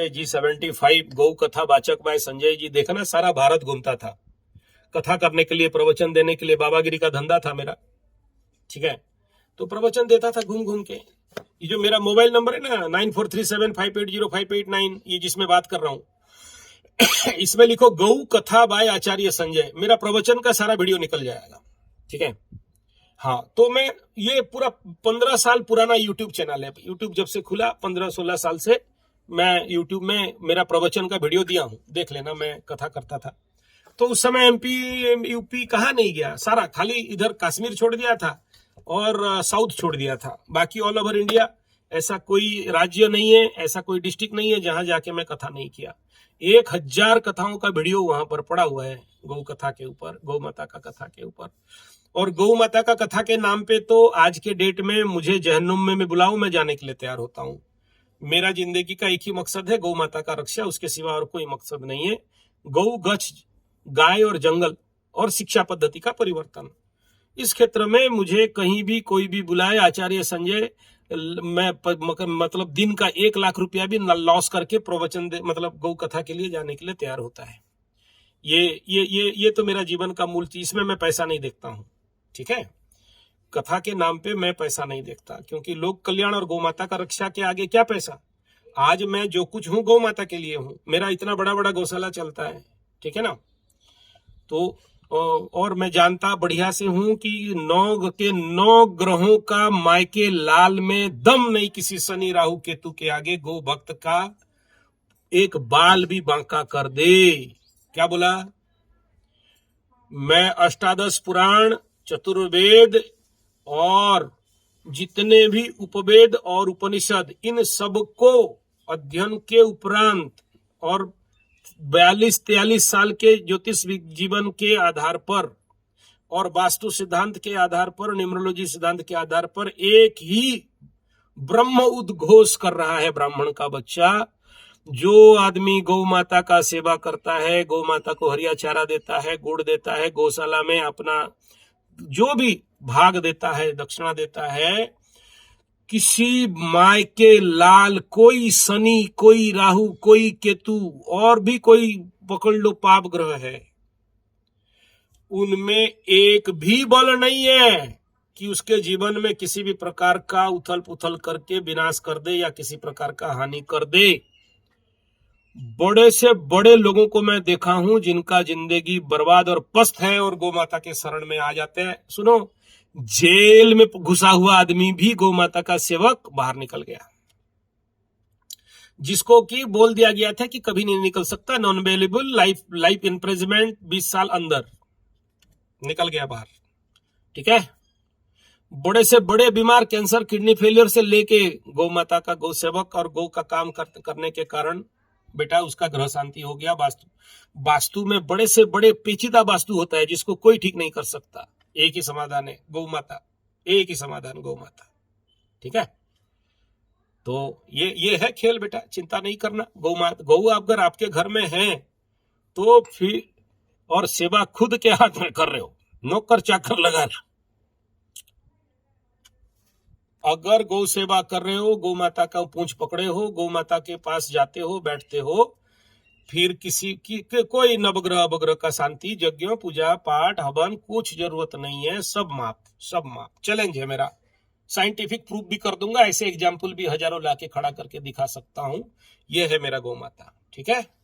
G75 गौ कथा वाचक भाई संजय जी। देखा ना, सारा भारत घूमता था कथा करने के लिए, प्रवचन देने के लिए। बाबागिरी का धंधा था मेरा, ठीक है। तो प्रवचन देता था घूम घूम के। ये जो मेरा मोबाइल नंबर है ना 9437580589, ये जिसमें बात कर रहा हूं, इसमें लिखो गौ कथा बाय आचार्य संजय, मेरा प्रवचन का सारा वीडियो निकल जाएगा, ठीक है। हाँ, तो मैं ये पूरा 15 साल पुराना यूट्यूब चैनल है। यूट्यूब जब से खुला 15-16 साल से मैं यूट्यूब में मेरा प्रवचन का वीडियो दिया हूं, देख लेना। मैं कथा करता था तो उस समय एमपी यूपी कहाँ नहीं गया, सारा खाली इधर कश्मीर छोड़ दिया था और साउथ छोड़ दिया था। बाकी ऑल ओवर इंडिया ऐसा कोई राज्य नहीं है, ऐसा कोई डिस्ट्रिक्ट नहीं है जहां जाके मैं कथा नहीं किया। 1000 कथाओं का वीडियो वहां पर पड़ा हुआ है गौ कथा के ऊपर, गौ माता का कथा के ऊपर। और गौ माता का कथा के नाम पे तो आज के डेट में मुझे जहन्नुम में बुलाओ, मैं जाने के लिए तैयार होता हूँ। मेरा जिंदगी का एक ही मकसद है, गौ माता का रक्षा, उसके सिवा और कोई मकसद नहीं है। गौ, गच्छ, गाय और जंगल और शिक्षा पद्धति का परिवर्तन, इस क्षेत्र में मुझे कहीं भी कोई भी बुलाए, आचार्य संजय, मैं मतलब दिन का 1 लाख रुपया भी लॉस करके प्रवचन दे, मतलब गौ कथा के लिए जाने के लिए तैयार होता है। ये तो मेरा जीवन का मूल चीज, इसमें मैं पैसा नहीं देखता हूं, ठीक है। कथा के नाम पे मैं पैसा नहीं देखता, क्योंकि लोक कल्याण और गौ माता का रक्षा के आगे क्या पैसा। आज मैं जो कुछ हूं गौ माता के लिए हूं, मेरा इतना बड़ा बड़ा गौशाला चलता है, ठीक है ना। तो और मैं जानता बढ़िया से हूं कि 9 ग्रहों का मायके लाल में दम नहीं किसी शनि राहु केतु के आगे गौ भक्त का एक बाल भी बांका कर दे। क्या बोला? मैं अष्टादश पुराण, चतुर्वेद और जितने भी उपवेद और उपनिषद, इन सबको अध्ययन के उपरांत और 42-43 साल के ज्योतिष जीवन के आधार पर और वास्तु सिद्धांत के आधार पर, न्यूमरोलॉजी सिद्धांत के आधार पर एक ही ब्रह्म उद्घोष कर रहा है ब्राह्मण का बच्चा। जो आदमी गौ माता का सेवा करता है, गौ माता को हरिया चारा देता है, गुड़ देता है, गौशाला में अपना जो भी भाग देता है, दक्षिणा देता है, किसी मायके लाल, कोई शनि, कोई राहु, कोई केतु और भी कोई पकड़ लो पाप ग्रह है, उनमें एक भी बल नहीं है कि उसके जीवन में किसी भी प्रकार का उथल पुथल करके विनाश कर दे या किसी प्रकार का हानि कर दे। बड़े से बड़े लोगों को मैं देखा हूं जिनका जिंदगी बर्बाद और पस्त है और गौ माता के शरण में आ जाते हैं। सुनो, जेल में घुसा हुआ आदमी भी गौ माता का सेवक बाहर निकल गया, जिसको कि बोल दिया गया था कि कभी नहीं निकल सकता, नॉन अवेलेबल, लाइफ इम्प्रिजमेंट, 20 साल अंदर, निकल गया बाहर, ठीक है। बड़े से बड़े बीमार, कैंसर, किडनी फेलियर से लेके गौ माता का गौ सेवक और गौ का काम करने के कारण बेटा उसका ग्रह शांति हो गया। वास्तु में बड़े से बड़े पेचीदा वास्तु होता है जिसको कोई ठीक नहीं कर सकता। एक ही समाधान है गौ माता, एक ही समाधान गौ माता, ठीक है। तो ये है खेल बेटा, चिंता नहीं करना। गौ अगर आपके घर में है तो फिर, और सेवा खुद के हाथ में कर रहे हो, नौकर चाकर लगाना। अगर गौ सेवा कर रहे हो, गौ माता का पूंछ पकड़े हो, गौ माता के पास जाते हो, बैठते हो, फिर किसी की कोई नवग्रह अवग्रह का शांति यज्ञ, पूजा पाठ, हवन, कुछ जरूरत नहीं है। सब माप। चैलेंज है मेरा, साइंटिफिक प्रूफ भी कर दूंगा, ऐसे एग्जाम्पल भी हजारों लाके खड़ा करके दिखा सकता हूं। यह है मेरा गौ माता, ठीक है।